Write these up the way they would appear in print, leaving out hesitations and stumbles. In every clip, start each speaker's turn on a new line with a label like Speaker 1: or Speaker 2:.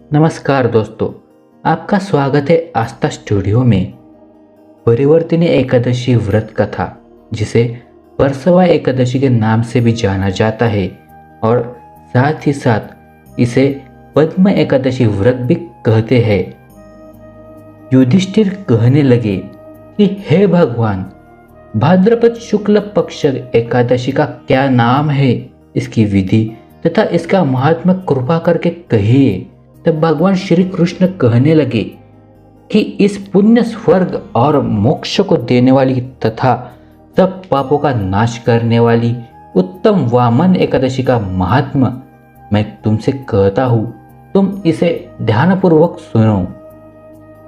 Speaker 1: नमस्कार दोस्तों, आपका स्वागत है आस्था स्टूडियो में। परिवर्तिनी एकादशी व्रत कथा, जिसे परसवा एकादशी के नाम से भी जाना जाता है और साथ ही साथ इसे पद्म एकादशी व्रत भी कहते हैं। युधिष्ठिर कहने लगे कि हे भगवान, भाद्रपद शुक्ल पक्ष एकादशी का क्या नाम है, इसकी विधि तथा इसका महात्म्य कृपा करके कहिए। तब भगवान श्री कृष्ण कहने लगे कि इस पुण्य स्वर्ग और मोक्ष को देने वाली तथा सब पापों का नाश करने वाली उत्तम वामन एकादशी का महात्मा मैं तुमसे कहता हूँ, तुम इसे ध्यानपूर्वक सुनो।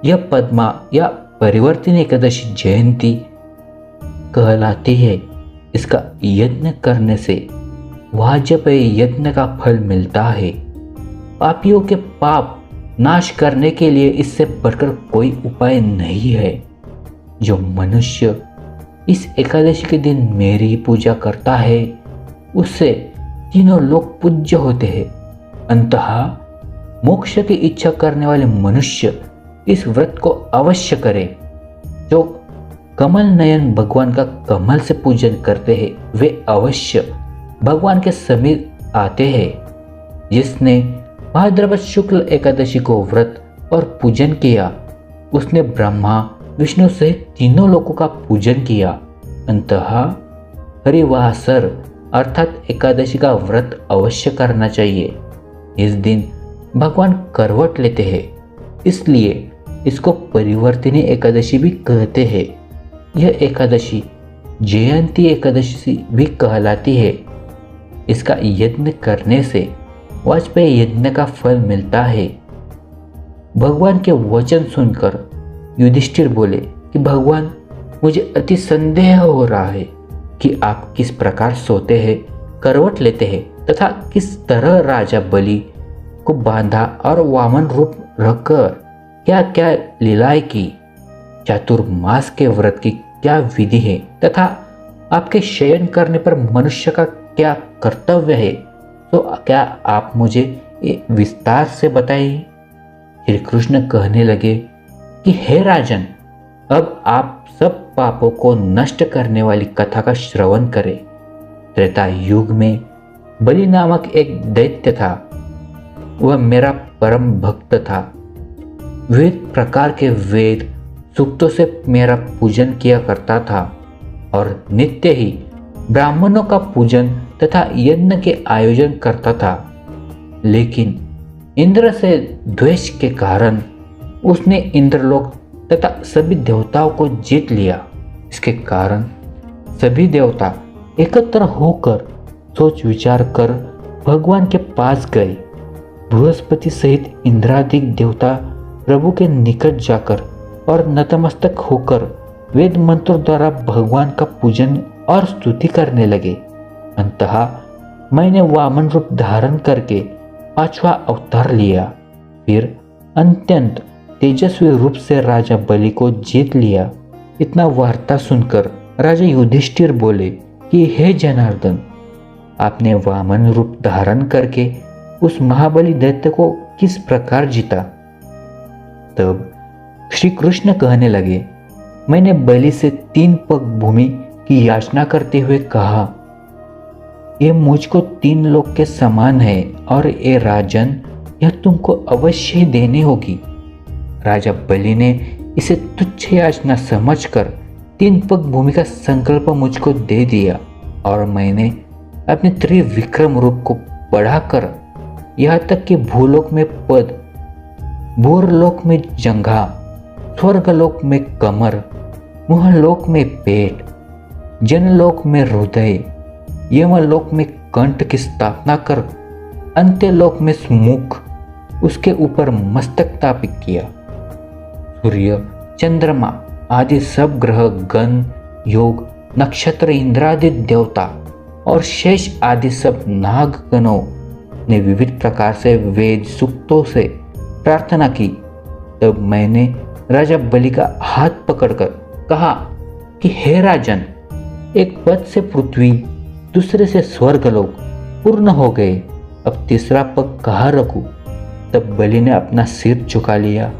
Speaker 1: यह पद्मा या परिवर्तिनी एकादशी जयंती कहलाती है। इसका यज्ञ करने से वाजपेयी यज्ञ का फल मिलता है। पापियों के पाप नाश करने के लिए इससे बढ़कर कोई उपाय नहीं है। जो मनुष्य इस एकादशी के दिन मेरी पूजा करता है, उससे तीनों लोग पूज्य होते हैं। अंततः मोक्ष की इच्छा करने वाले मनुष्य इस व्रत को अवश्य करे। जो कमल नयन भगवान का कमल से पूजन करते हैं, वे अवश्य भगवान के समीप आते हैं। जिसने भाद्रपद शुक्ल एकादशी को व्रत और पूजन किया, उसने ब्रह्मा विष्णु सहित तीनों लोगों का पूजन किया। अंततः हरिवासर अर्थात एकादशी का व्रत अवश्य करना चाहिए। इस दिन भगवान करवट लेते हैं, इसलिए इसको परिवर्तिनी एकादशी भी कहते हैं। यह एकादशी जयंती एकादशी भी कहलाती है। इसका यज्ञ करने से वाजपेयी यज्ञ का फल मिलता है। भगवान के वचन सुनकर युधिष्ठिर बोले कि भगवान, मुझे अति संदेह हो रहा है कि आप किस प्रकार सोते हैं, करवट लेते हैं तथा किस तरह राजा बलि को बांधा और वामन रूप रखकर क्या क्या लीलाएं की। चातुर्मास के व्रत की क्या विधि है तथा आपके शयन करने पर मनुष्य का क्या कर्तव्य है, तो क्या आप मुझे विस्तार से बताइए। श्री कृष्ण कहने लगे कि हे राजन, अब आप सब पापों को नष्ट करने वाली कथा का श्रवण करें। त्रेता युग में बलि नामक एक दैत्य था। वह मेरा परम भक्त था। विविध प्रकार के वेद सूक्तों से मेरा पूजन किया करता था और नित्य ही ब्राह्मणों का पूजन तथा यज्ञ के आयोजन करता था। लेकिन इंद्र से द्वेष के कारण उसने इंद्रलोक तथा सभी देवताओं को जीत लिया। इसके कारण सभी देवता एकत्र होकर सोच विचार कर भगवान के पास गए। बृहस्पति सहित इंद्रादिक देवता प्रभु के निकट जाकर और नतमस्तक होकर वेद मंत्रों द्वारा भगवान का पूजन और स्तुति करने लगे। अंततः मैंने वामन रूप धारण करके पांचवा अवतार लिया। फिर अत्यंत तेजस्वी रूप से राजा बलि को जीत लिया। इतना वार्ता सुनकर राजा युधिष्ठिर बोले कि हे जनार्दन, आपने वामन रूप धारण करके उस महाबली दैत्य को किस प्रकार जीता। तब श्री कृष्ण कहने लगे, मैंने बलि से 3 पग भूमि की याचना करते हुए कहा, ये मुझको 3 लोक के समान है और ये राजन, यह तुमको अवश्य ही देनी होगी। राजा बलि ने इसे तुच्छ याचना समझकर 3 पग भूमि का संकल्प मुझको दे दिया और मैंने अपने त्रिविक्रम रूप को बढ़ाकर यहाँ तक कि भूलोक में पद, भूरलोक में जंघा, स्वर्गलोक में कमर, मुहलोक में पेट, जनलोक में हृदय, यमलोक में कंठ की स्थापना कर अंत्यलोक में मुख, उसके ऊपर मस्तक स्थापित किया। सूर्य, चंद्रमा आदि सब ग्रह, गण, योग, नक्षत्र, इंद्रादि देवता और शेष आदि सब नागगणों ने विविध प्रकार से वेद सूक्तों से प्रार्थना की। तब मैंने राजा बलि का हाथ पकड़कर कहा कि हे राजन, एक पद से पृथ्वी, दूसरे से स्वर्गलोक पूर्ण हो गए, अब तीसरा पग कहाँ रखूं। तब बलि ने अपना सिर झुका लिया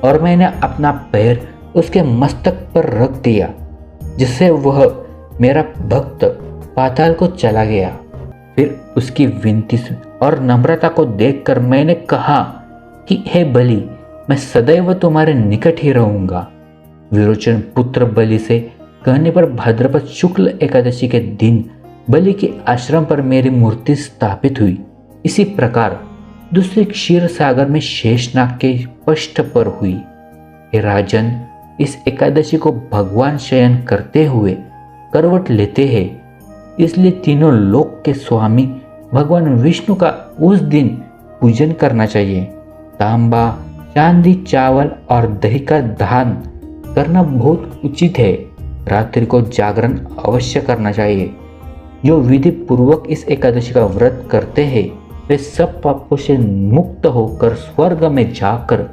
Speaker 1: और मैंने अपना पैर उसके मस्तक पर रख दिया, जिससे वह मेरा भक्त पाताल को चला गया। फिर उसकी विनती और नम्रता को देखकर मैंने कहा कि हे बलि, मैं सदैव तुम्हारे निकट ही रहूंगा। विरोचन पुत्र बलि से कहने पर भाद्रपद शुक्ल एकादशी के दिन बलि के आश्रम पर मेरी मूर्ति स्थापित हुई। इसी प्रकार दूसरे क्षीर सागर में शेषनाग के पृष्ठ पर हुई। हे राजन, इस एकादशी को भगवान शयन करते हुए करवट लेते हैं, इसलिए तीनों लोक के स्वामी भगवान विष्णु का उस दिन पूजन करना चाहिए। तांबा, चांदी, चावल और दही का दान करना बहुत उचित है। रात्रि को जागरण अवश्य करना चाहिए। जो विधि पूर्वक इस एकादशी का व्रत करते हैं वे सब पापों से मुक्त होकर स्वर्ग में जाकर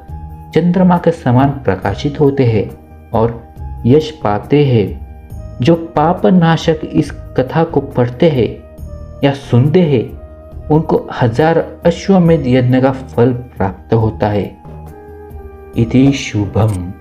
Speaker 1: चंद्रमा के समान प्रकाशित होते हैं और यश पाते हैं। जो पाप नाशक इस कथा को पढ़ते हैं या सुनते हैं उनको 1000 अश्वमेध यज्ञ का फल प्राप्त होता है। इति शुभम।